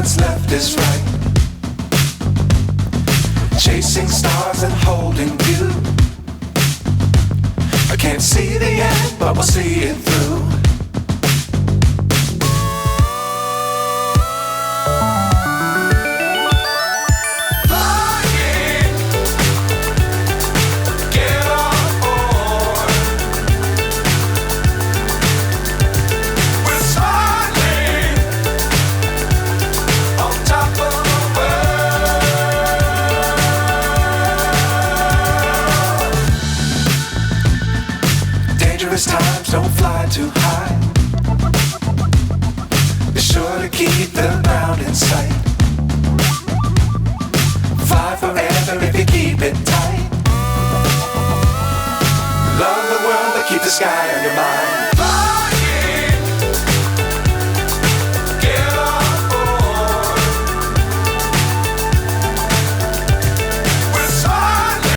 what's left is right. Chasing stars and holding you. I can't see the end, but we'll see it through. Times don't fly too high. Be sure to keep the ground in sight. Fly forever if you keep it tight. Love the world but keep the sky on your mind.